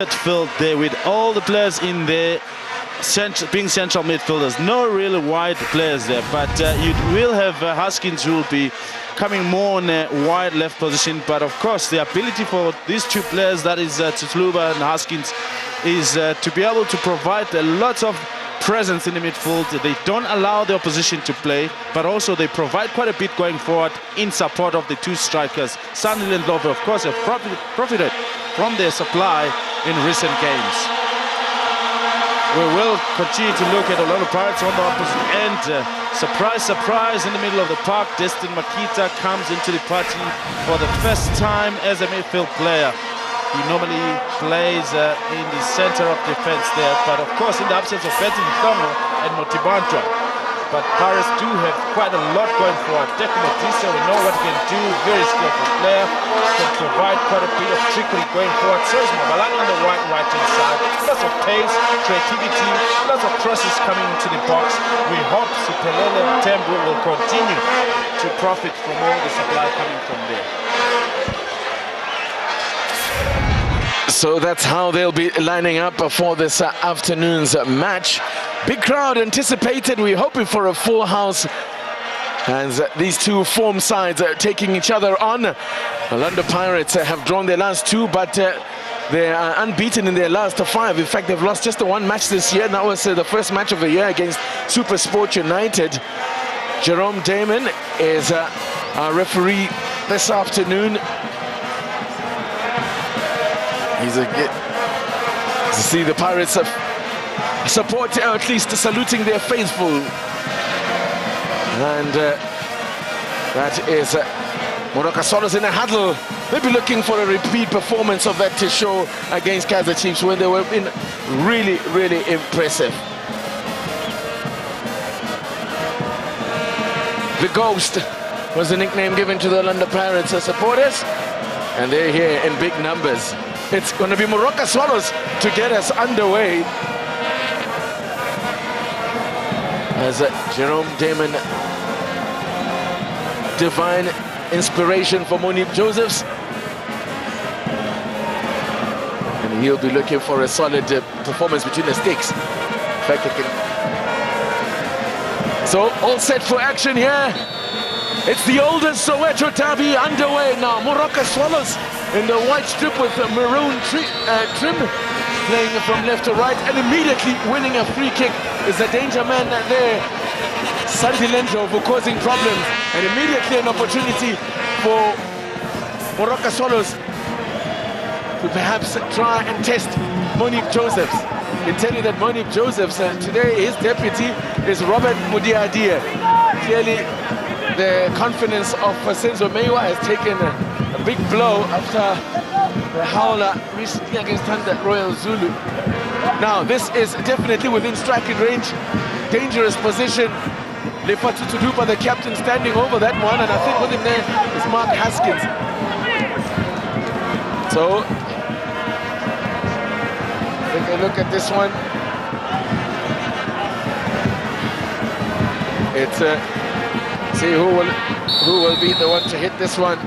midfield there with all the players in there, being central midfielders. No really wide players there, but you will have Haskins who will be coming more on a wide left position. But of course, the ability for these two players, that is Tsuluba and Haskins, is to be able to provide a lot of presence in the midfield. They don't allow the opposition to play, but also they provide quite a bit going forward in support of the two strikers. Sandile and Love, of course, have profited from their supply in recent games. We will continue to look at Olimpia Park on the opposite end. Surprise, surprise, in the middle of the park, Destin Makita comes into the party for the first time as a midfield player. He normally plays in the center of defense there, but of course in the absence of Betty Mhlongo and Motibantwa. But Paris do have quite a lot going forward. Deku Modisa, we know what he can do, very skillful player, can provide quite a bit of trickery going forward. So is Mabalani on the right-hand side. Lots of pace, creativity, lots of crosses coming into the box. We hope Supelele Tembu will continue to profit from all the supply coming from there. So that's how they'll be lining up for this afternoon's match. Big crowd anticipated. We're hoping for a full house as these two form sides taking each other on. Orlando Pirates have drawn their last two, but they are unbeaten in their last 5. In fact, they've lost just the 1 match this year. That was the first match of the year against Super Sport United. Jerome Damon is our referee this afternoon. To see the Pirates support, or at least saluting their faithful. And that is Moroka Swallows in a huddle. They'll be looking for a repeat performance of that to show against Kaiser Chiefs when they were been really, really impressive. The Ghost was the nickname given to the Orlando Pirates supporters, and they're here in big numbers. It's going to be Moroka Swallows to get us underway. As Jerome Damon, divine inspiration for Monique Josephs. And he'll be looking for a solid performance between the sticks. In fact, so all set for action here. It's the oldest Soweto derby underway now. Moroka Swallows in the white strip with the maroon trim, playing from left to right, and immediately winning a free kick is the danger man there, Sandilendro, for causing problems, and immediately an opportunity for Moroka Swallows to perhaps try and test Monique Josephs. I can tell you that Monique Josephs, today his deputy is Robert Mudiadia. Clearly the confidence of Senzo Mewa has taken a big blow after the howler recently against Thunder Royal Zulu. Now this is definitely within striking range, dangerous position. Lefatu Tudupa, the captain, standing over that one, and I think with him there is Mark Haskins. So take a look at this one. It's see who will be the one to hit this one.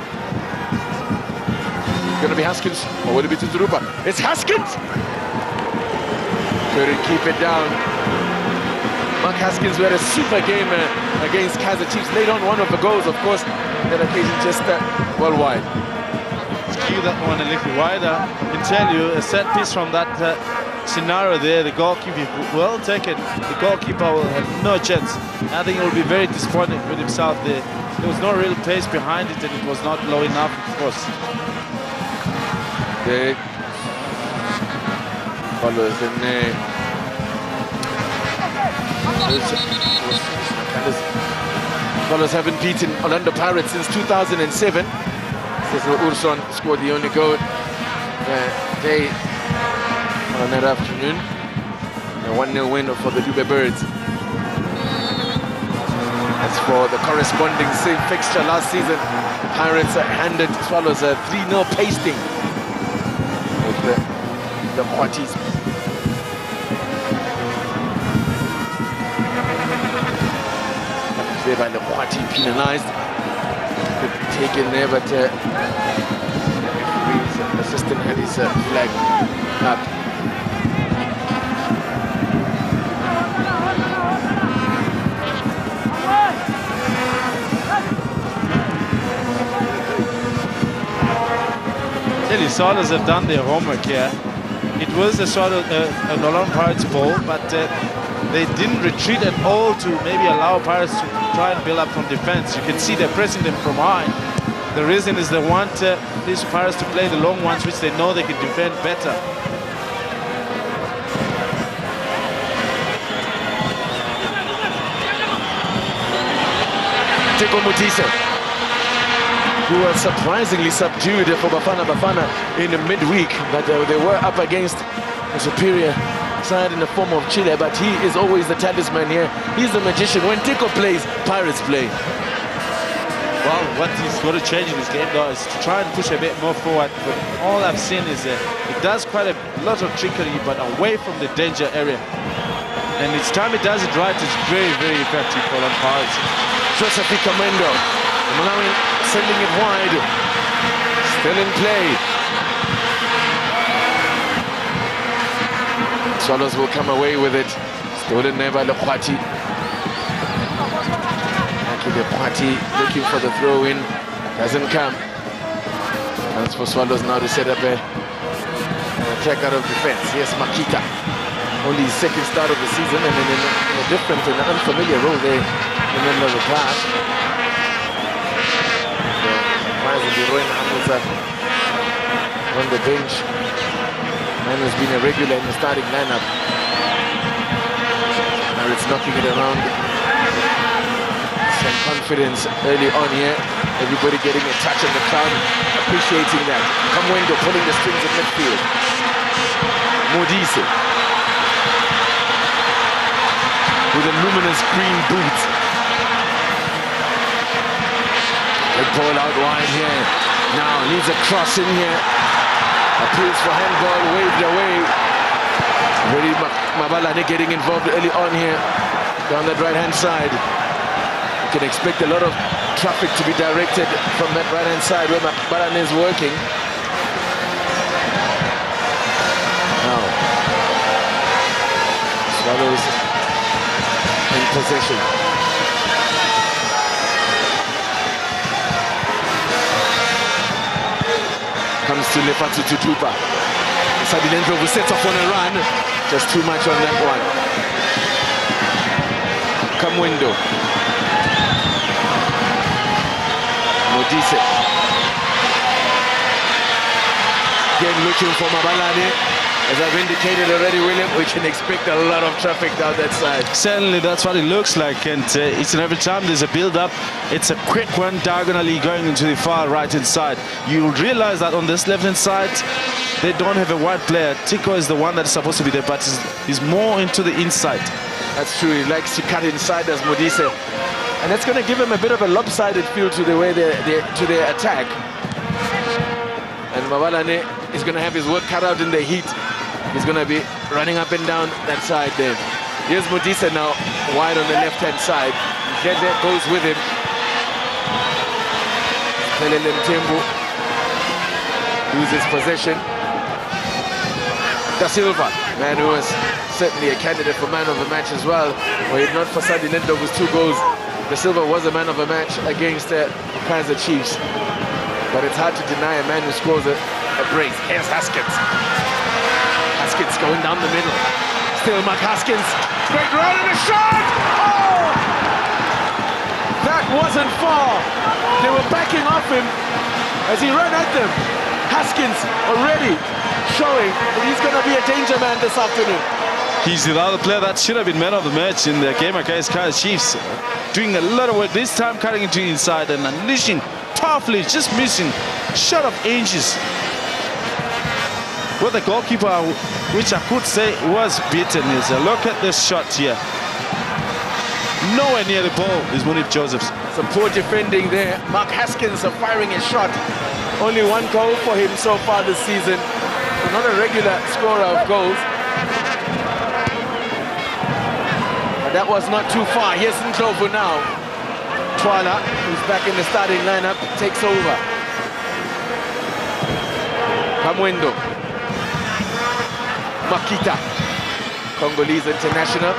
It's gonna be Haskins, or will it be Tuturupa? It's Haskins! Couldn't keep it down. Mark Haskins had a super game against Kaiser Chiefs. Laid on one of the goals, of course. That occasion just well wide. Skew that one a little wider. I can tell you, a set piece from that scenario there, the goalkeeper will take it. The goalkeeper will have no chance. I think he will be very disappointed with himself there. There was no real pace behind it, and it was not low enough, of course. The followers in followers haven't beaten Orlando Pirates since 2007. Cecil Urson scored the only goal day on that afternoon. A 1-0 win for the Dube Birds. As for the corresponding same fixture last season, Pirates handed Swallows a 3-0 pasting with the Quatties. There by the Quatty penalized. Could take in there, but His assistant had his flag up. The Sailors have done their homework here. It was a sort of an Orlando Pirates ball, but they didn't retreat at all to maybe allow Pirates to try and build up from defense. You can see they're pressing them from high. The reason is they want these Pirates to play the long ones, which they know they can defend better. Teko Mutise, who was surprisingly subdued for Bafana in the midweek, but they were up against a superior side in the form of Chile, but he is always the talisman here. He's the magician. When Teko plays, Pirates play. Well, what he's got to change in this game, though, is to try and push a bit more forward. But all I've seen is it does quite a lot of trickery, but away from the danger area. And each time it does it right, it's very, very effective for the Pirates. Joseph Kamendo, Malawi sending it wide. Still in play. Swallows will come away with it. Stolen there by Lekwati. Lekwati looking for the throw-in. Doesn't come. Chance for Swallows now to set up an attack out of defense. Yes, Makita. Only his second start of the season, and in a different and unfamiliar role there in the middle of the class. Surprisingly, Roy Hamilton on the bench. Man has been a regular in the starting lineup. Now it's knocking it around. Some confidence early on here. Everybody getting a touch on the crowd, appreciating that. Kamwendo pulling the strings in midfield. Modise with a luminous green boot. Big ball out wide here. Now needs a cross in here. Appeals for handball, waved away. Really Mabalane getting involved early on here. Down that right-hand side. You can expect a lot of traffic to be directed from that right-hand side where Mabalane is working. Now, Swallows in possession. Comes to Lefatu Tutupa. Sadilendro who sets off on a run. Just too much on that one. Kamwendo. Modise. Again looking for Mabalane. As I've indicated already, William, we can expect a lot of traffic down that side. Certainly, that's what it looks like. And each and every time there's a build-up, it's a quick one diagonally going into the far right-hand side. You'll realize that on this left-hand side, they don't have a wide player. Teko is the one that's supposed to be there, but he's more into the inside. That's true. He likes to cut inside as Modise. And that's going to give him a bit of a lopsided feel to the way to their attack. And Mabalane is going to have his work cut out in the heat. He's going to be running up and down that side there. Here's Modise now, wide on the left-hand side. Gede goes with him. Pelele Mtembu loses possession. Da Silva, man who was certainly a candidate for man of the match as well. Were it not for Sadilendo with 2 goals, Da Silva was a man of the match against the Kaiser Chiefs. But it's hard to deny a man who scores a brace. Here's Haskins. Haskins going down the middle. Still Mark Haskins. Great run and a shot! Oh! That wasn't far. They were backing off him as he ran at them. Haskins already showing that he's going to be a danger man this afternoon. He's the other player that should have been man of the match in the game against Kaiser Chiefs. Doing a lot of work this time, cutting into the inside and unleashing toughly, just missing shot of inches. Well, the goalkeeper, which I could say was beaten, is a look at this shot here. Nowhere near the ball is Munif Josephs. Some poor defending there. Mark Haskins firing a shot. Only 1 goal for him so far this season. Not a regular scorer of goals. But that was not too far. Here's Ndlovu now. Twala, who's back in the starting lineup, takes over. Kamwendo. Makita, Congolese international.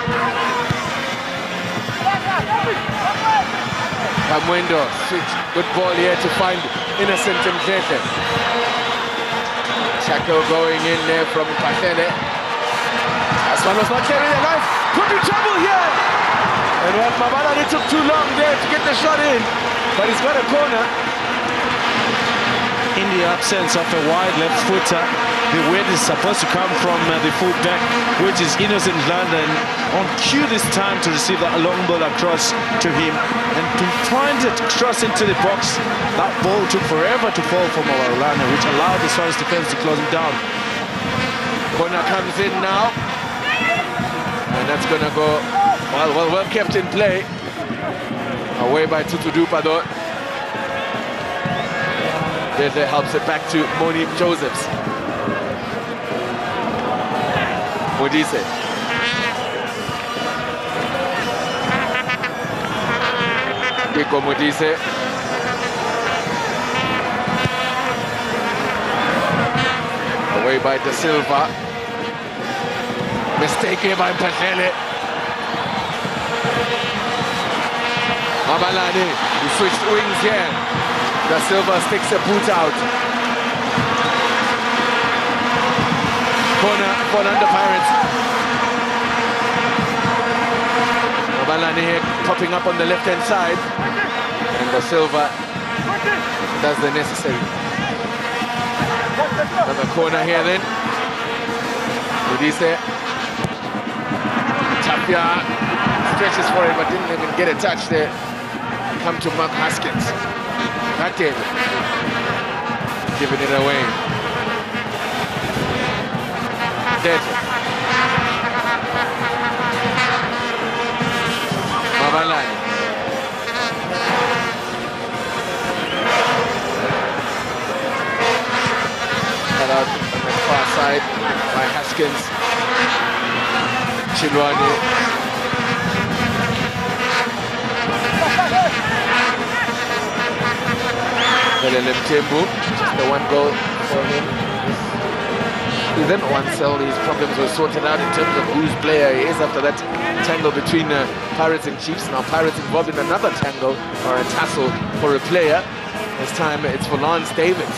Kamwendo, switch, good ball here to find Innocent Mtete. Tackle going in there from Patele. Swallows not carrying their life, could be trouble here. And well, Mabalani took too long there to get the shot in, but he's got a corner. In the absence of a wide left footer, the weight is supposed to come from the fullback, which is Innocent London, on cue this time to receive that long ball across to him and pinpoint it across into the box. That ball took forever to fall from Mabalani, which allowed the Swallows defense to close him down. Corner comes in now, and that's gonna go well kept in play. Away by Tutudupa though. There helps it back to Moni Josephs. Modise. Diko Modise. Away by Da Silva. Mistake here by Patele. Mabalani, who switched wings here. Da Silva sticks a boot out. Corner for under Pirates. Mabalani here popping up on the left-hand side. And Da Silva does the necessary. Another corner here then. Udise. Tapia stretches for it but didn't even get a touch there. Come to Mark Haskins. Giving it away. Dead. Mabalani. Cut out on the far side by Haskins. Chilwani. Tembu, just the one goal for him. Even once all these problems were sorted out in terms of whose player he is after that tangle between Pirates and Chiefs. Now Pirates involved in another tangle or a tussle for a player. This time it's for Lance Davids.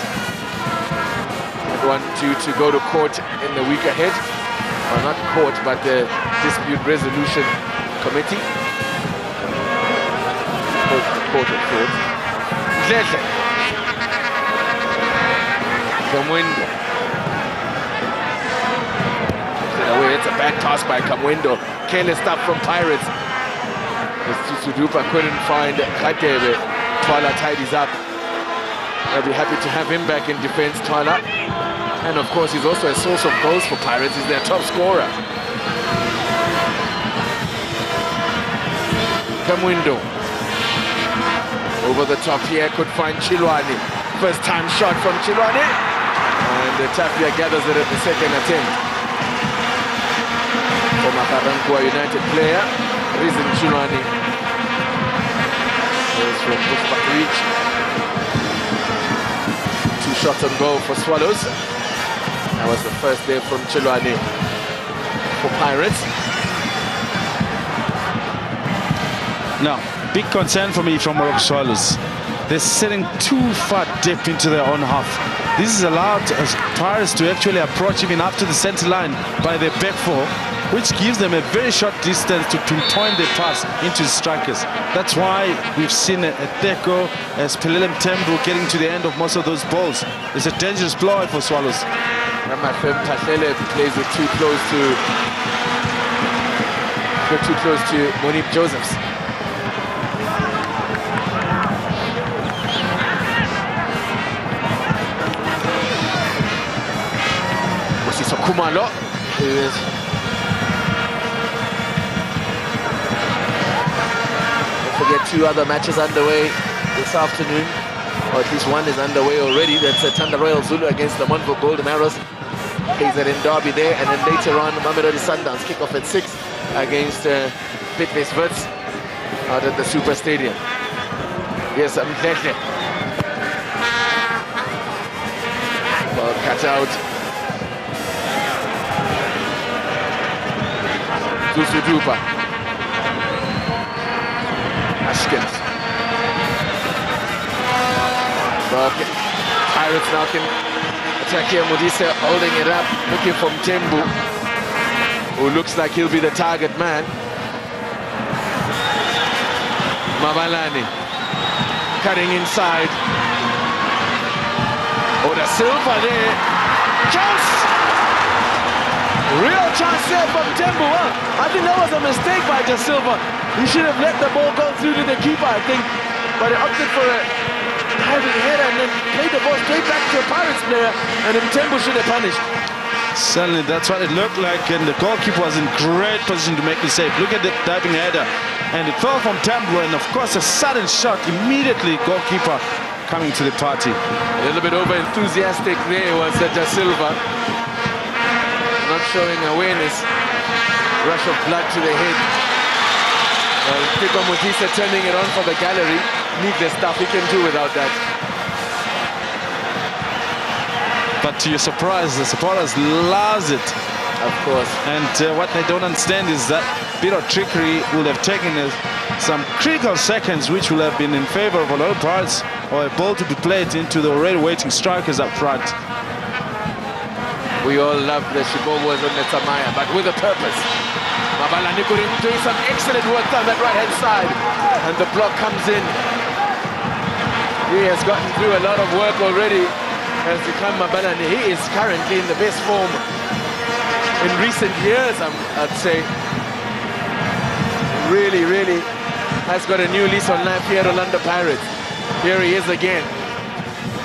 One to go to court in the week ahead. Well, not court, but the Dispute Resolution Committee. Court of court. Kamwendo. It's a bad pass by Kamwendo. Careless stuff from Pirates. Sudupa couldn't find Khatebe. Twala tidies up. I'll be happy to have him back in defense, Twala. And of course, he's also a source of goals for Pirates. He's their top scorer. Kamwendo. Over the top here, could find Chilwani. First time shot from Chilwani. And Tapia gathers it at the second attempt. Former Karankwa United player, Rizin Chilwani. Goes from Bushback reach. 2 shots on goal for Swallows. That was the first there from Chilwani for Pirates. Now, big concern for me from Moroka Swallows. They're sitting too far deep into their own half. This has allowed Pirates to actually approach even up to the center line by their back four, which gives them a very short distance to pinpoint their pass into the strikers. That's why we've seen a Teko as Pelelem Tembu getting to the end of most of those balls. It's a dangerous blow for Swallows. Ramafem Patele plays it too close to Monique Josephs. Kumalo is don't forget 2 other matches underway this afternoon, or at least one is underway already. That's Thunder Royal Zulu against the Montville Golden Arrows. Kaiser in Derby there, and then later on Mamelodi Sundowns kick off at 6 against Bidvest Wits out at the Super Stadium. Here's Mdleke. Well, cut out. Dupa. Ashkins. Okay. Pirates now can attack here. Modise holding it up, looking for Mtembu, who looks like he'll be the target man. Mabalani cutting inside. Oh, Da Silva there. Chance! Real chance there from Mtembu. I think that was a mistake by Da Silva. He should have let the ball go through to the keeper, I think. But he opted for a diving header and then played the ball straight back to a Pirates player, and Mtembu should have punished. Certainly, that's what it looked like, and the goalkeeper was in great position to make the save. Look at the diving header, and it fell from Mtembu, and of course a sudden shot immediately. Goalkeeper coming to the party. A little bit over enthusiastic there was Da Silva, not showing awareness. Rush of blood to the head. Kiko Mutisa turning it on for the gallery. Needless stuff, he can do without that. But to your surprise, the supporters loves it. Of course. And what they don't understand is that bit of trickery will have taken some critical seconds, which will have been in favor of a lot of parts, or a ball to be played into the already waiting strikers up front. We all love the Shibobos on the Tamaya, but with a purpose. Mabalani doing some excellent work down that right-hand side, and the block comes in. He has gotten through a lot of work already. Has become Mabalani. He is currently in the best form in recent years, I'd say. Really, really has got a new lease on life here at Orlando Pirates. Here he is again.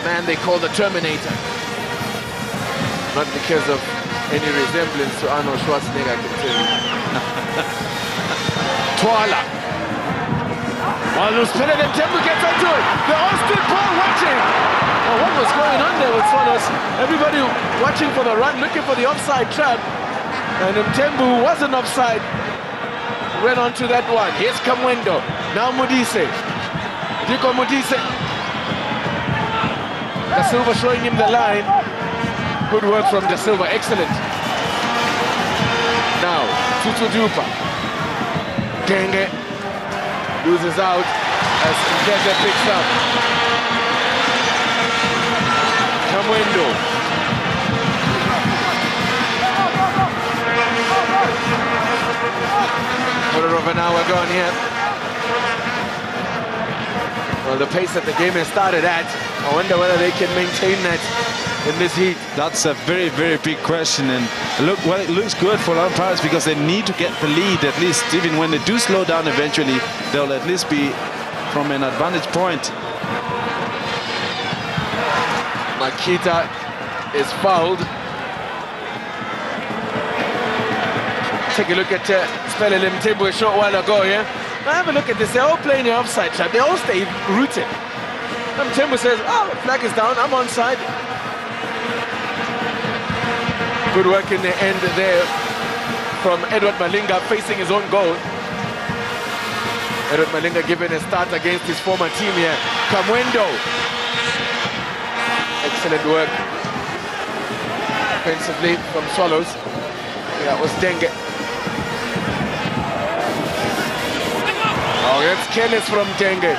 Man they call the Terminator. Not because of any resemblance to Arnold Schwarzenegger, I can tell you. Twala. While Mtembu gets onto it. They're all still watching. Oh, what was going on there with Swallows? Everybody watching for the run, looking for the offside trap. And Mtembu, who wasn't offside, went on to that one. Here's Kamwendo. Now Modise. Diko Modise. Da Silva showing him the line. Good work from Da Silva. Excellent. Now, Dupa. Genge loses out as Kaiser picks up. Kamwendo. Quarter of an hour gone here. Well, the pace that the game has started at, I wonder whether they can maintain that in this heat. That's a very, very big question, and look, well, it looks good for Orlando Pirates because they need to get the lead at least. Even when they do slow down eventually, they'll at least be from an advantage point. Makita is fouled. Take a look at Spelele Mtembu a short while ago here. Now have a look at this. They're all playing the offside trap. They all stay rooted. And Mtembu says, oh, flag is down. I'm onside. Good work in the end there from Edward Malinga facing his own goal. Edward Malinga giving a start against his former team here. Kamwendo. Excellent work defensively from Swallows. That was Denge. Oh, that's careless from Denge.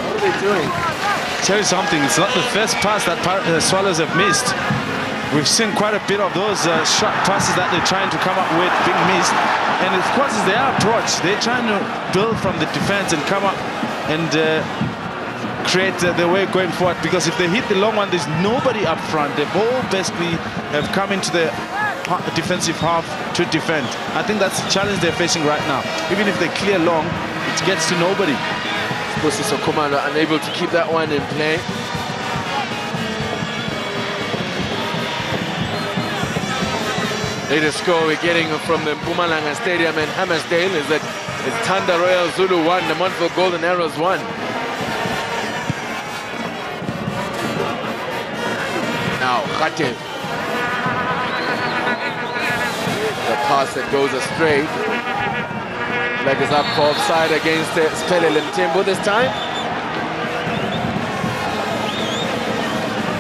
What are they doing? Tell you something, it's not the first pass that Swallows have missed. We've seen quite a bit of those short passes that they're trying to come up with being missed. And of course, it's their approach. They're trying to build from the defense and come up and create the way going forward. Because if they hit the long one, there's nobody up front. They've all basically have come into the defensive half to defend. I think that's the challenge they're facing right now. Even if they clear long, it gets to nobody. Posiso Kumalo unable to keep that one in play. Latest score we're getting from the Mpumalanga Stadium in Hammersdale is that it's Tanda Royal Zulu 1, the Montville Golden Arrows 1. Now, Khatev. The pass that goes astray. Leg is up for offside against Spelele Mtembu this time.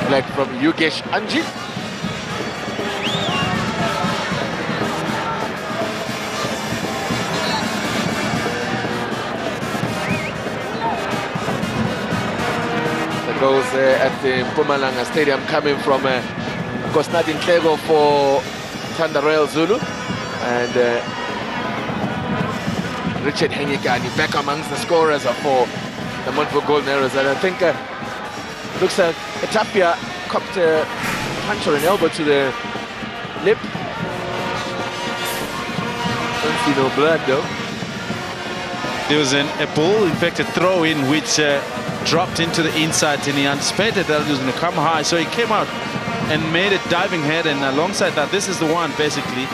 flag from Yugesh Anji. The goals at the Mpumalanga Stadium coming from Kosnati Ntlego for Thunder Royal Zulu and Richard Hengikani back amongst the scorers for the Montville Golden Arrows. And I think looks like Etapia copped a punch or an elbow to the lip. Don't see no blood though. There was a ball, in fact a throw-in, which dropped into the inside, and he anticipated that it was going to come high, so he came out and made a diving head, and alongside that, this is the one basically.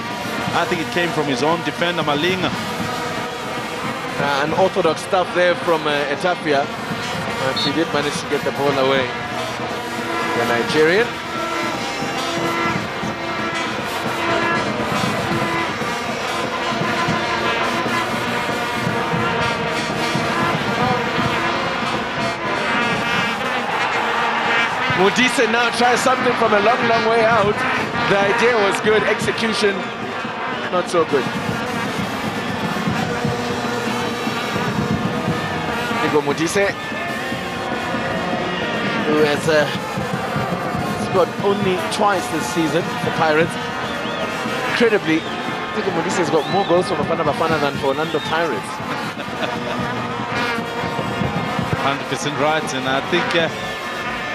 I think it came from his own defender, Malinga. Unorthodox stuff there from Etapia, but he did manage to get the ball away. The Nigerian. Modise now tries something from a long, long way out. The idea was good, execution not so good. Nico Modise, who has scored only twice this season for Pirates. Incredibly, Nico Modise has got more goals for Bafana Bafana than for Orlando Pirates. 100% right, and I think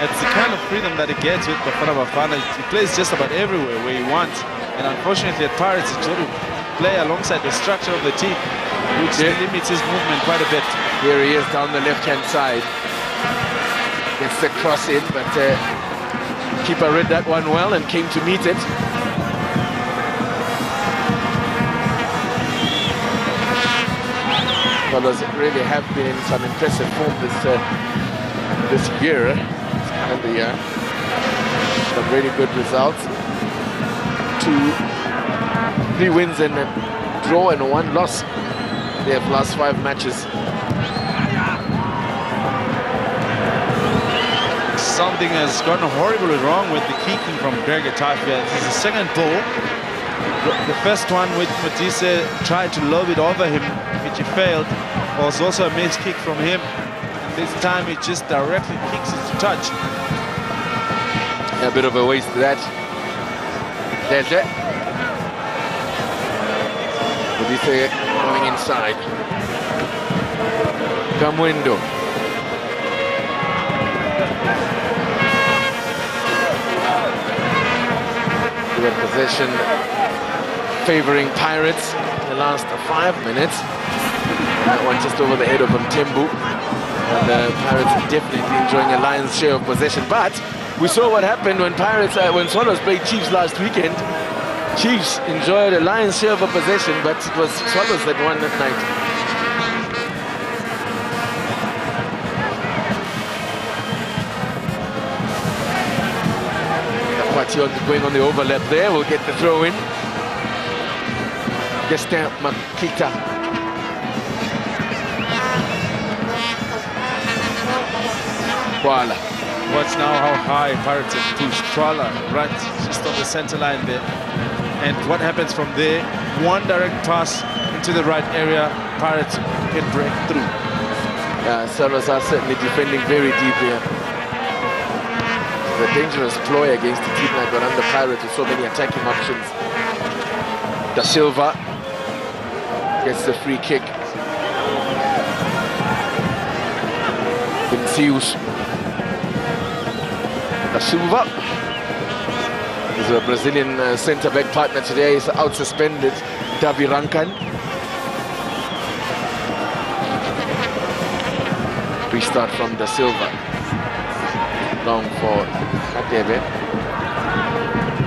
it's the kind of freedom that he gets with Bafana Bafana. He plays just about everywhere where he wants, and unfortunately at Pirates he's trying to play alongside the structure of the team, which limits his movement quite a bit. Here he is down the left-hand side. Gets the cross in, but keeper read that one well and came to meet it. Fellas really have been in some impressive form this year. And some really good results. 3 wins and a draw and 1 loss. They have last 5 matches. Something has gone horribly wrong with the kicking from Greg Etapia. This is the second ball. The first one with Matisse tried to lob it over him, which he failed. Was also a missed kick from him. And this time he just directly kicks it to touch. A bit of a waste of that. There's it. Modise going inside. Kamwendo. Good possession favoring Pirates in the last 5 minutes. That one just over the head of Mtembu. And the Pirates are definitely enjoying a lion's share of possession. But we saw what happened when when Swallows played Chiefs last weekend. Chiefs enjoyed a lion's share of a possession, but it was Swallows that won that night. Kapati going on the overlap there, will get the throw in. Destin Makita. Voila. Watch now how high Pirates have pushed. Twala right just on the center line there. And what happens from there? One direct pass into the right area, Pirates can break through. Yeah, Saros are certainly defending very deep here. It's a dangerous ploy against a team like Orlando Pirates with so many attacking options. Da Silva gets the free kick. Vinicius Da Silva is a Brazilian centre-back partner today. Is out suspended. Davi Rankan. Restart from Da Silva. Long for Adebe.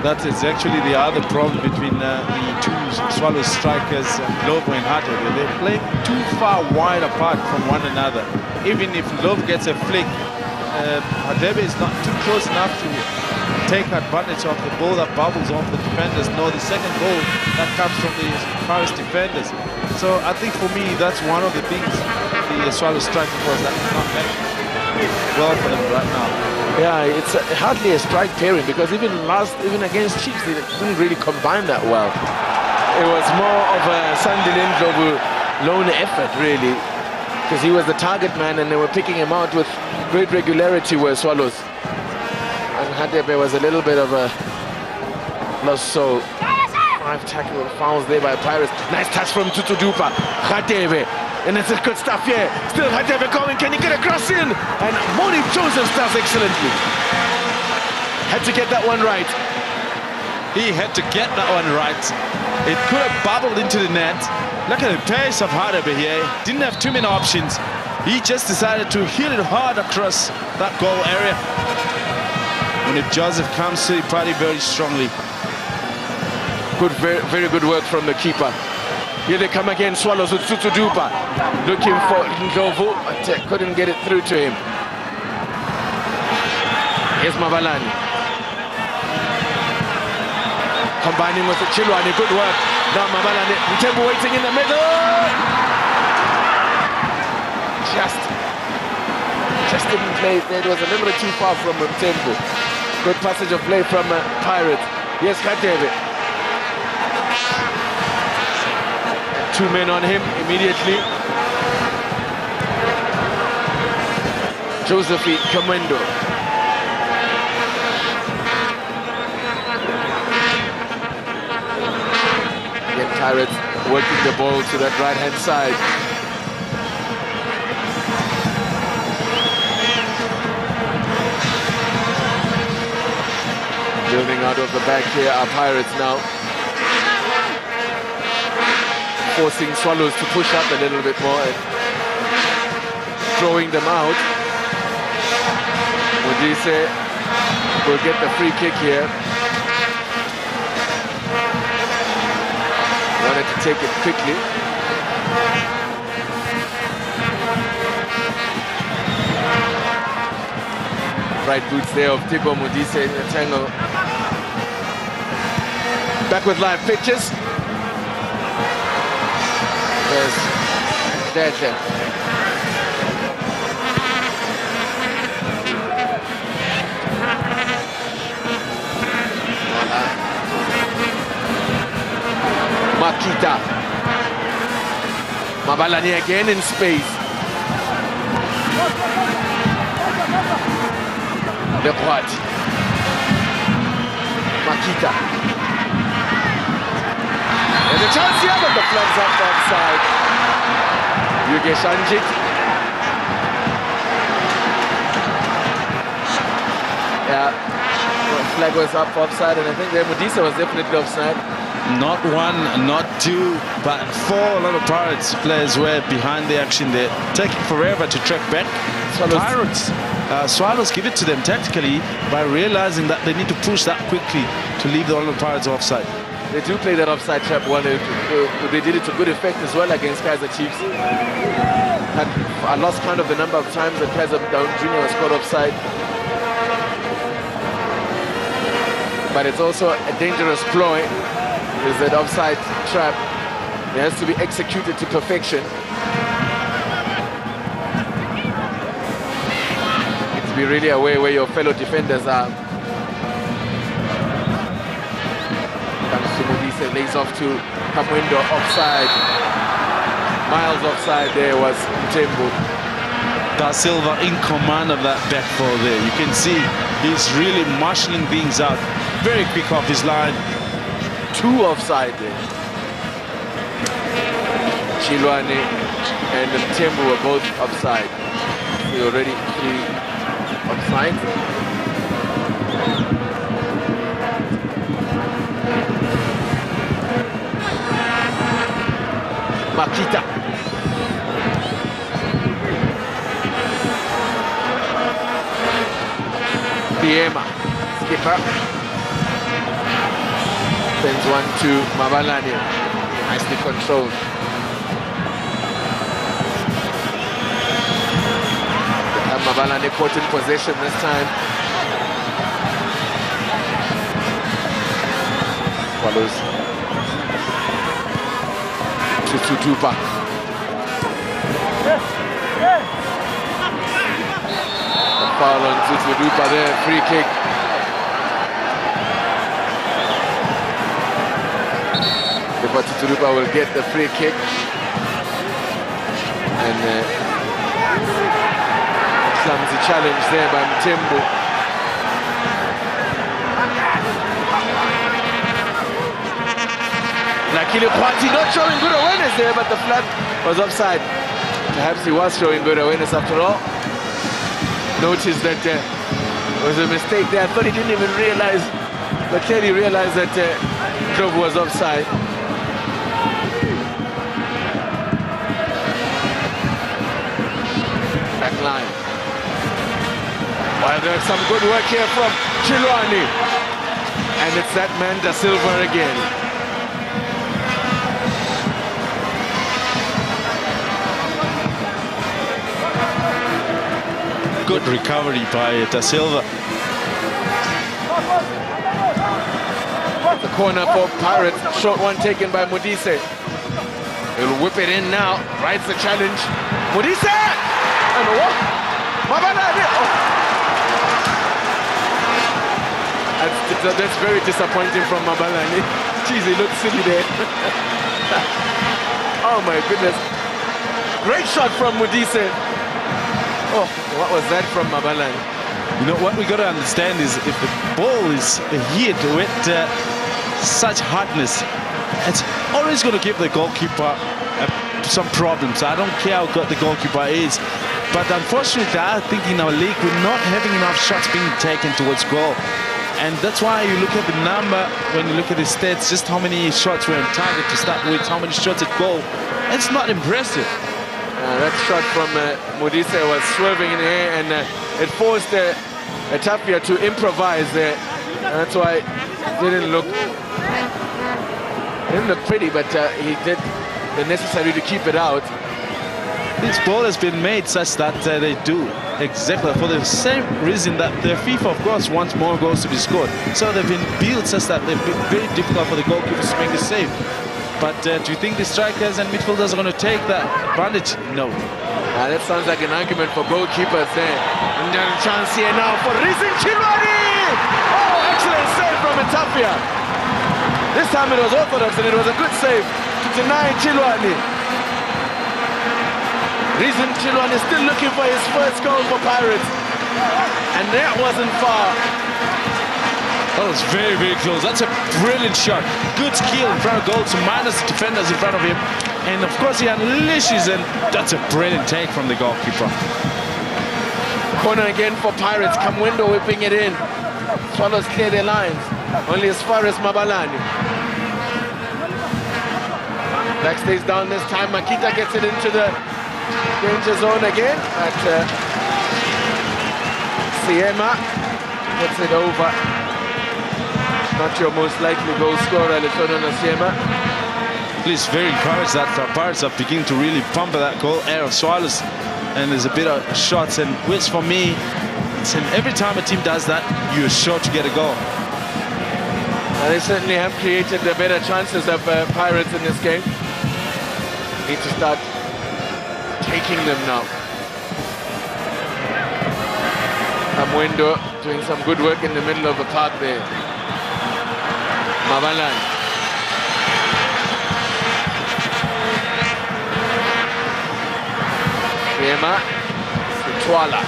That is actually the other problem between the two Swallows strikers, Lobo and Hadebe. They're playing too far wide apart from one another. Even if Lobo gets a flick, Hadebe is not too close enough to take advantage of the ball that bubbles off the defenders. No, the second goal that comes from the Paris defenders. So I think for me, that's one of the things the Swallows striking force that is not well for them right now. Yeah, it's hardly a strike pairing because even against Chiefs, they didn't really combine that well. It was more of a Sandilendlovu lone effort, really, because he was the target man and they were picking him out with great regularity were Swallows. And Hadebe was a little bit of a lost soul. 5 tackle fouls there by Pirates. Nice touch from Tutudupa. Hadebe. And it's good stuff here. Still Hadebe going. Can he get a cross in? And Moni Joseph does excellently. Had to get that one right. He had to get that one right. It could have bubbled into the net. Look at the pace of Hadebe here. Didn't have too many options. He just decided to hit it hard across that goal area. When Joseph comes to the party very strongly. Good, very good work from the keeper. Here they come again, Swallows with Tutudupa. Looking for Ndlovu, but couldn't get it through to him. Here's Mabalani. Combining with the Chilwani, good work. Now Mabalani, Mtembu waiting in the middle. Just didn't play. It was a little bit too far from Mtembu. Good passage of play from Pirates. Yes, Kadebe. 2 men on him immediately. Josephi Kamendo. Again, Pirates working the ball to that right-hand side. Building out of the back here are Pirates now. Forcing Swallows to push up a little bit more and throwing them out. Modise will get the free kick here. Wanted to take it quickly. Right boots there of Tibo Modise in the tangle. Back with live pictures. There's Makita. Mabalani again in space. Lepoat. Makita. There's a chance here, but the flag's up offside. Yugesh Anjit. Yeah, the flag was up offside, and I think Modise was definitely offside. Not 1, not 2, but 4 a lot of Pirates players were behind the action there, taking forever to track back. Swallows give it to them tactically by realizing that they need to push that quickly to leave the Orlando Pirates offside. They do play that offside trap well. They did it to good effect as well against Kaiser Chiefs. I lost count of the number of times that Kaiser Jr. was caught offside. But it's also a dangerous ploy, is that offside trap. It has to be executed to perfection. It's to be really aware where your fellow defenders are. Modise lays off to Kamwendo, offside. Miles offside there was Mtembu. Da Silva in command of that back four there. You can see he's really marshalling things out. Very quick off his line. 2 offside there. Chilwani and Mtembu were both offside. So already 3 offside. Makita. Biema, skipper. Sends one to Mabalani. Nicely controlled. Mabalani caught in possession this time. Follows. foul on Tutudupa there, free kick. But Tutudupa will get the free kick. And clumsy challenge there by Mtimbu. Lakili Kwati not showing good awareness there, but the flag was offside. Perhaps he was showing good awareness after all. Noticed that there was a mistake there. I thought he didn't even realize, but clearly realized that Grove was offside. Back line. Well, there's some good work here from Chilwani. And it's that man Da Silva again. Good recovery by Da Silva. The corner for Pirates. Short one taken by Modise. He'll whip it in now. Rides the challenge. Modise! And what? Mabalani! Oh. That's very disappointing from Mabalani. Jeez, he looks silly there. Oh my goodness. Great shot from Modise. Oh, what was that from Mabalani? You know, what we got to understand is if the ball is hit with such hardness, it's always going to give the goalkeeper some problems. I don't care how good the goalkeeper is. But unfortunately, I think in our league, we're not having enough shots being taken towards goal. And that's why you look at the number, when you look at the stats, just how many shots were on target to start with, how many shots at goal. It's not impressive. That shot from Modise was swerving in the air, and it forced Tapia to improvise there. And that's why it didn't look pretty, but he did the necessary to keep it out. This ball has been made such that they do exactly for the same reason that the FIFA, of course, wants more goals to be scored. So they've been built such that they've been very difficult for the goalkeepers to make a save. But do you think the strikers and midfielders are going to take that advantage? No. That sounds like an argument for goalkeepers there. And then a chance here now for Rizin Chilwani! Oh, excellent save from Tapia. This time it was orthodox and it was a good save to deny Chilwani. Rizin Chilwani still looking for his first goal for Pirates. And that wasn't far. That was very, very close. That's a brilliant shot. Good skill in front of goal to minus the defenders in front of him. And of course he unleashes, and that's a brilliant take from the goalkeeper. Corner again for Pirates. Kamwindo whipping it in. Swallows clear their lines. Only as far as Mabalani. Black stays down this time. Makita gets it into the danger zone again. But Siema gets it over. Not your most likely goal scorer, Letono Nasiema. Please, very encouraged that Pirates are beginning to really pump that goal out of Swallows. And there's a bit of shots, and which for me, every time a team does that, you're sure to get a goal. They certainly have created the better chances of Pirates in this game. Need to start taking them now. Kamwindo doing some good work in the middle of the park there. Mabalan. Rema. Sutwala.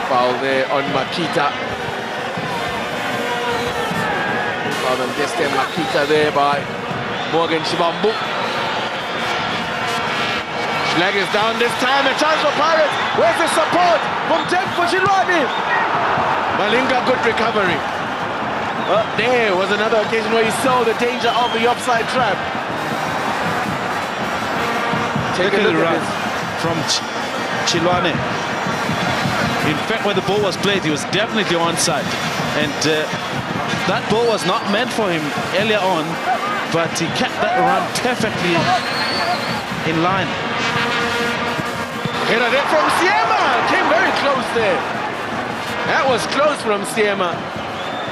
Foul there on Makita. Foul on Deste Makita there by Morgan Shibambu. Schlag is down this time, a chance for Pirates. Where's the support from Tek for Chilwani? Malinga, good recovery. Well, there was another occasion where he saw the danger of the offside trap. Take a look at this from Chilwani. In fact, when the ball was played, he was definitely onside. And that ball was not meant for him earlier on, but he kept that run perfectly in line. Header there from Siema, came very close there. That was close from Siema.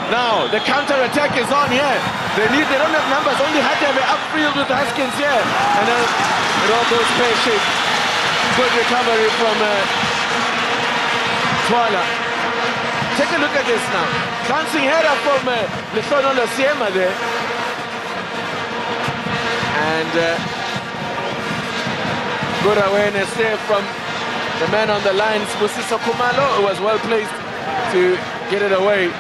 Now the counter-attack is on here. They don't have numbers, only had to have it upfield with Haskins here. And then it all goes pear-shaped. Good recovery from Twala. Take a look at this now. Dancing header from Lesono Siema there. And good awareness there from the man on the line, Spusiso Kumalo, who was well placed to get it away.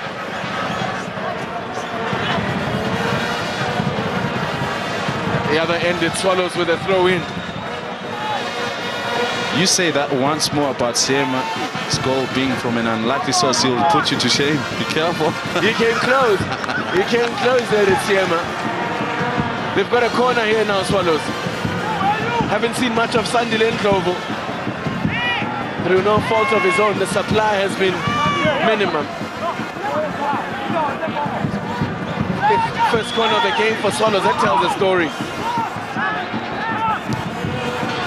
The other end, it Swallows with a throw-in. You say that once more about Siema's goal being from an unlikely source, he'll put you to shame. Be careful. He came close. He came close there at Siema. They've got a corner here now, Swallows. Haven't seen much of Sandy Lenkovo. Through no fault of his own, the supply has been minimum. First corner of the game for Swallows, that tells the story.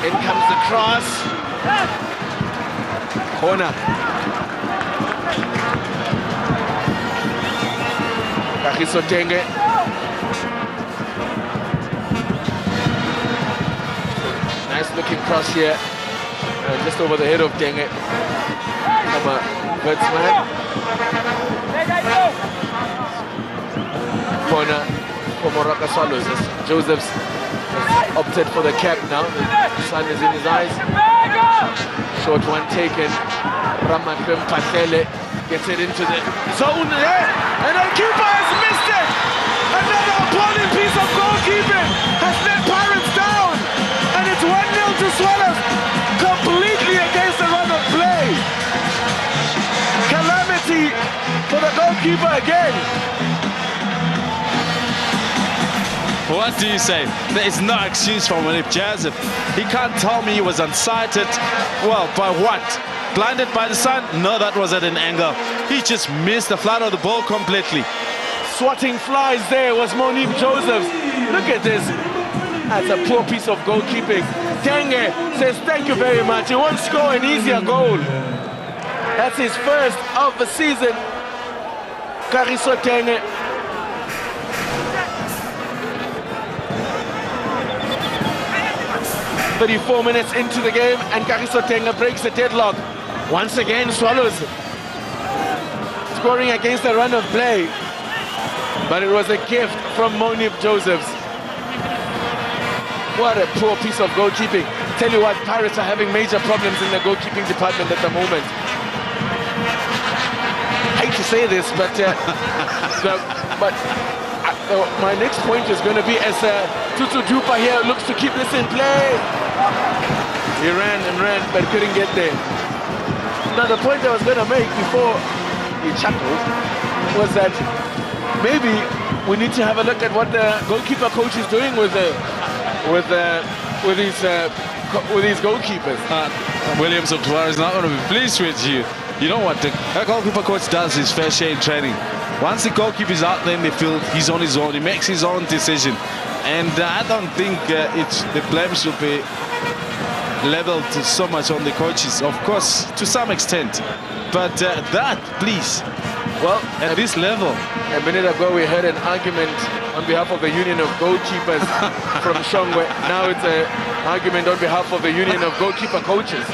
In comes the cross. Corner. Kagiso Tenge. Nice looking cross here. Just over the head of Tenge. From a batsman. Corner for Moroka Swallows. Joseph's opted for the cap now. The sun is in his eyes. Short one taken. Ramadhem Patele gets it into the zone there. And the keeper has missed it. Another appalling piece of goalkeeping has let Pirates down. And it's 1-0 to Swallows. Completely against the run of play. Calamity for the goalkeeper again. What do you say? There is no excuse for Olimpia Joseph. He can't tell me he was unsighted. Well, by what? Blinded by the sun? No, that was at an angle. He just missed the flight of the ball completely. Swatting flies there was Monique Josephs. Look at this. That's a poor piece of goalkeeping. Tenge says thank you very much. He won't score an easier goal. That's his first of the season. Kariso Tenge. 34 minutes into the game, and Kagiso Tenge breaks the deadlock. Once again, Swallows scoring against the run of play. But it was a gift from Monip Josephs. What a poor piece of goalkeeping. Tell you what, Pirates are having major problems in the goalkeeping department at the moment. I hate to say this, but my next point is going to be as Tutu Dupa here looks to keep this in play. He ran and ran, but couldn't get there. Now, the point I was going to make before he chuckled was that maybe we need to have a look at what the goalkeeper coach is doing with these goalkeepers. Williams of Tuara is not going to be pleased with you. You know what the goalkeeper coach does is fair share in training. Once the goalkeeper is out there in the field, he's on his own. He makes his own decision. And I don't think the blame should be leveled so much on the coaches. Of course, to some extent. But that, please, well, at this level. A minute ago, we had an argument on behalf of the Union of Goalkeepers from Shongwe. Now it's an argument on behalf of the Union of Goalkeeper Coaches.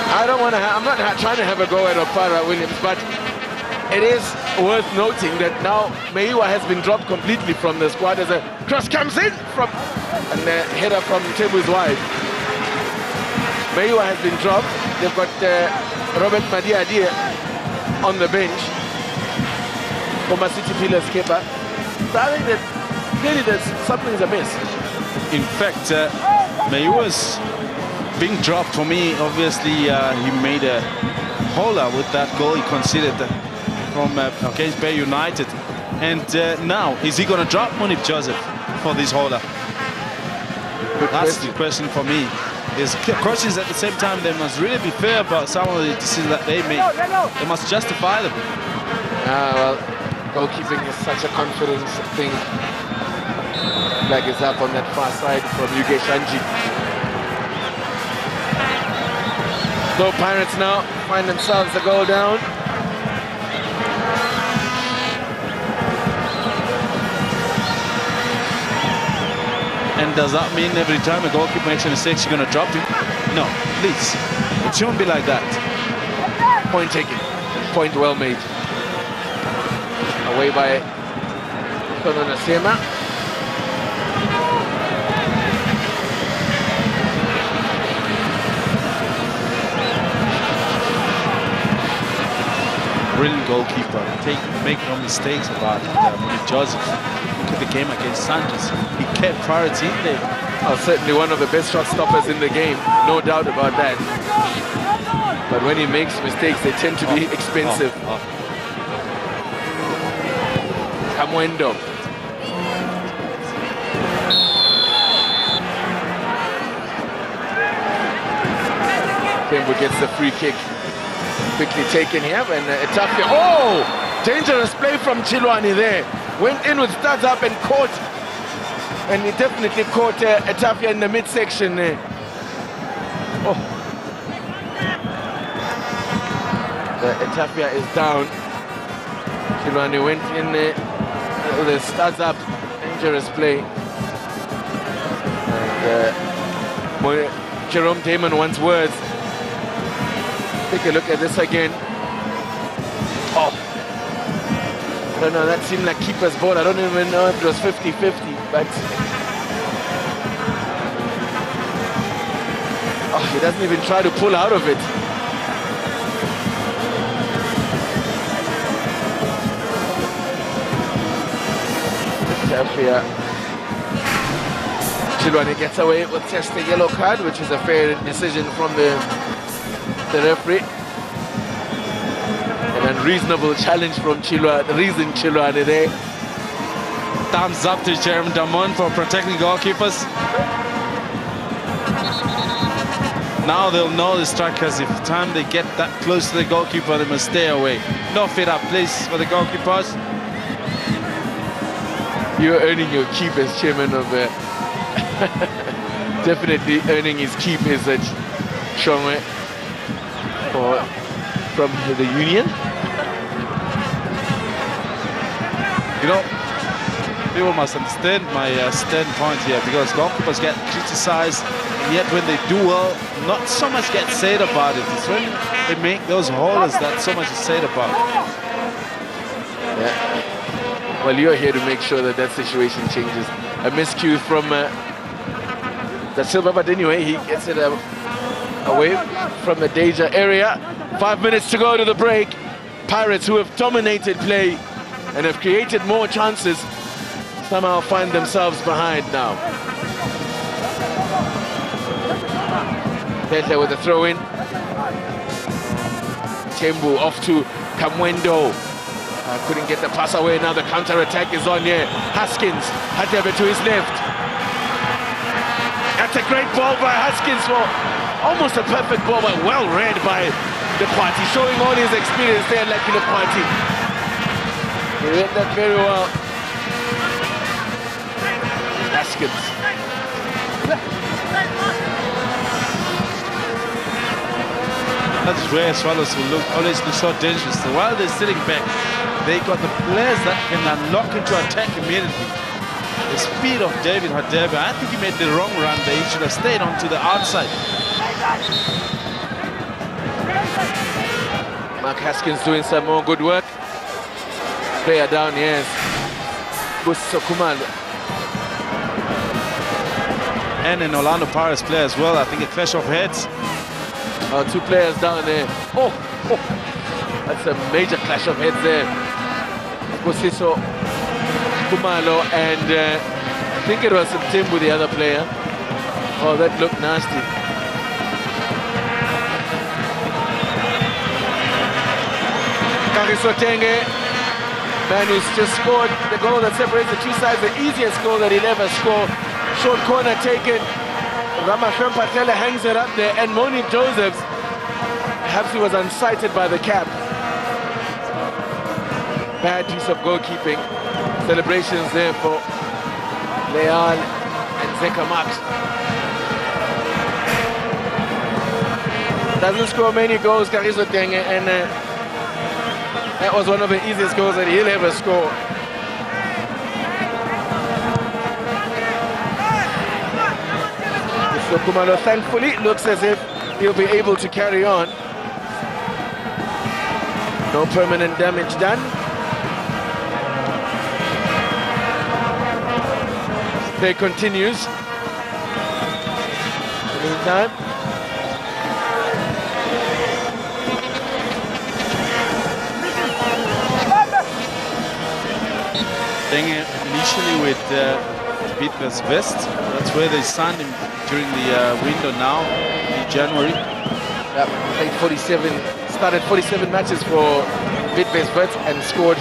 I'm not trying to have a go at Opara Williams, but it is worth noting that now Meiwa has been dropped completely from the squad as a cross comes in from and the header from Tebu's wide. Meiwa has been dropped. They've got Robert Madiadia on the bench. Former City Pillars keeper. So I think that clearly something's amiss. In fact, Meiwa's being dropped for me. Obviously, he made a holer with that goal he conceded from against Bay United. And now, is he going to drop Monip Joseph for this holer? That's the question for me. Is coaches at the same time, they must really be fair about some of the decisions that they make. They must justify them. Well, goalkeeping is such a confidence thing. Flag is up on that far side from Yuge Shanji. So Pirates now find themselves a goal down. And does that mean every time a goalkeeper makes a mistake, you're going to drop him? No, please. It shouldn't be like that. Point taken. Point well made. Away by Kono Nasema. Brilliant goalkeeper. Make no mistakes about it. When Joseph, look at the game against Santos. He kept priority in there. Certainly one of the best shot stoppers in the game, no doubt about that. But when he makes mistakes, they tend to be expensive. Kamwendo. Tembo gets the free kick. Quickly taken here, and Etafia. Oh! Dangerous play from Chilwani there. Went in with studs up and caught. And he definitely caught Etafia in the midsection there. Oh. Etafia is down. Chilwani went in with the studs up. Dangerous play. And Jerome Damon wants words. Take a look at this again. Oh. I don't know, that seemed like keeper's ball. I don't even know if it was 50-50, but... Oh, he doesn't even try to pull out of it. Chilwani gets away with just a yellow card, which is a fair decision from the referee. An unreasonable challenge from Chilwani, the reason Chilwani there. Thumbs up to Jeremy Damon for protecting goalkeepers. Now they'll know the strikers, if time they get that close to the goalkeeper, they must stay away. No fit-up, please, for the goalkeepers. You're earning your keep as chairman of definitely earning his keep is Shongwe from the union. You know, people must understand my standpoint here, because goalkeepers get criticized, and yet when they do well, not so much gets said about it. It's when they make those holes that so much is said about. Yeah. Well, you're here to make sure that that situation changes. A miscue from Da Silva, but anyway, he gets it away from the danger area. 5 minutes to go to the break. Pirates, who have dominated play and have created more chances, somehow find themselves behind now. Tete with the throw-in. Tembu off to Kamwendo. Couldn't get the pass away. Now the counter-attack is on here. Haskins, Hadebe to his left. That's a great ball by Haskins. Well, almost a perfect ball, but well read by the party, showing all his experience there, like in the party. He read that very well. Haskins. That's where Swallows will always look so dangerous. So while they're sitting back, they got the players that can unlock into attack immediately. The speed of David Hadebe, I think he made the wrong run there. He should have stayed on to the outside. Mark Haskins doing some more good work. Player down, yes. Busso Kumalo. And an Orlando Pirates player as well. I think a clash of heads. Two players down there. Oh, that's a major clash of heads there. Busiso Kumalo and I think it was Timbu, the other player. Oh, that looked nasty. Karisotenge, man who's just scored the goal that separates the two sides, the easiest goal that he'll ever score. Short corner taken. Ramachem Patela hangs it up there, and Moni Josephs, perhaps he was unsighted by the cap. Bad piece of goalkeeping. Celebrations there for Leal and Zekamat. Doesn't score many goals, Karisotenge, and that was one of the easiest goals that he'll ever score. So Kumalo thankfully looks as if he'll be able to carry on. No permanent damage done. Play continues. In the meantime, Playing initially with Vitva's West. That's where they signed him during the window now in January. played 47, started 47 matches for Vitva's West and scored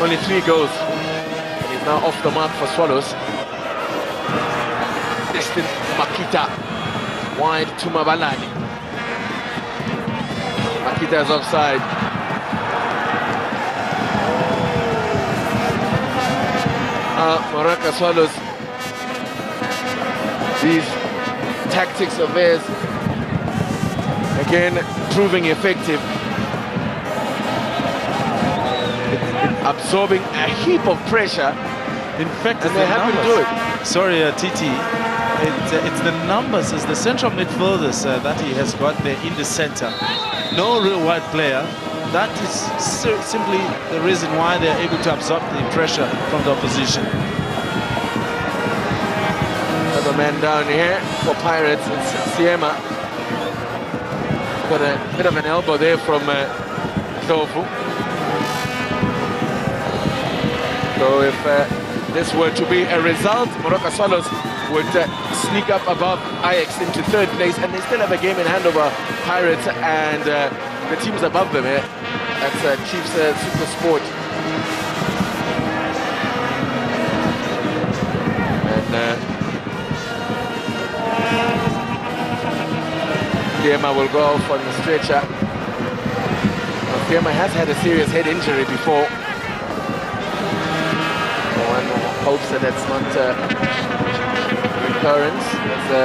only 3 goals. And he's now off the mark for Swallows. Destin Makita, wide to Mabalani. Makita is offside. Moroka Swallows, these tactics of theirs again proving effective. It's absorbing a heap of pressure. In fact, and they're happy to do it. Sorry, Titi. It's the numbers as the central midfielders that he has got there in the center. No real wide player. That is simply the reason why they're able to absorb the pressure from the opposition. Another man down here for Pirates, it's Siema. Got a bit of an elbow there from Tofu. So if this were to be a result, Moroka Swallows would sneak up above Ajax into 3rd place, and they still have a game in hand over Pirates and the teams above them. That's Chiefs Super Sport. And Thiema will go off on the stretcher. Now, Thiema has had a serious head injury before. So one hopes that that's not recurrence. It's a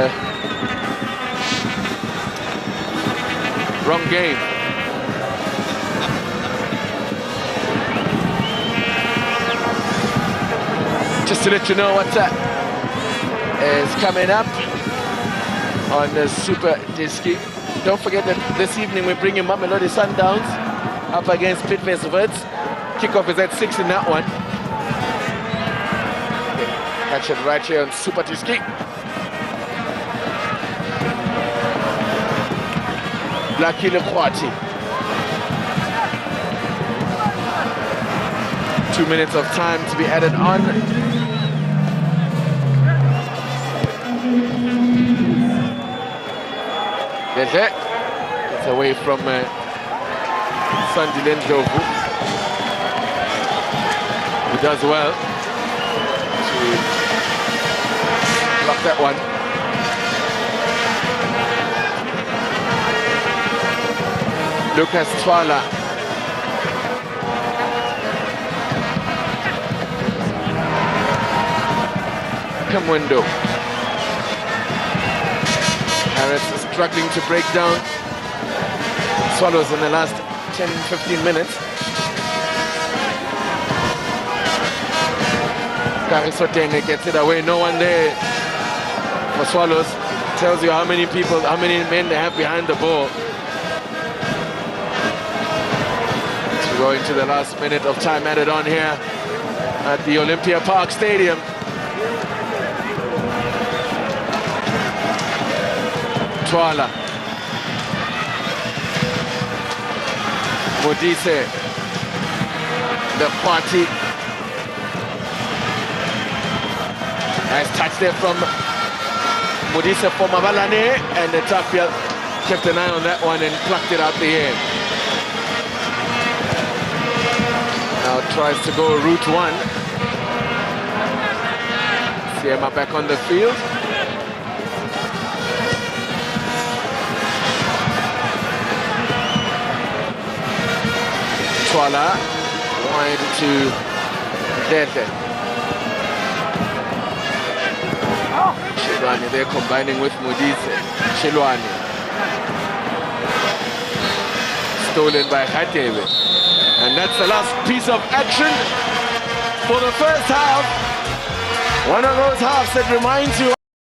wrong game. Just to let you know what is coming up on the Super Diski. Don't forget that this evening we're bringing Mamelodi Sundowns up against Pitfest Verts. Kickoff is at 6 in that one. Catch it right here on Super Diski. Blackie Lekwati. 2 minutes of time to be added on. It's away from Sandilen Jovu, who does well to block that one. Lucas Twala. Kamwendo. Harris is struggling to break down Swallows in the last 10-15 minutes. Karisotene gets it away, no one there for Swallows. Tells you how many people, how many men they have behind the ball. To go into the last minute of time added on here at the Olimpia Park Stadium. Twala. Modise. The party. Nice touch there from Modise for Mabalane, and the Tapia kept an eye on that one and plucked it out the air. Now tries to go route 1. Siema back on the field. Twala wide to Dete. Shilwani there combining with Modise. Shilwani. Stolen by Khatebe. And that's the last piece of action for the first half. One of those halves that reminds you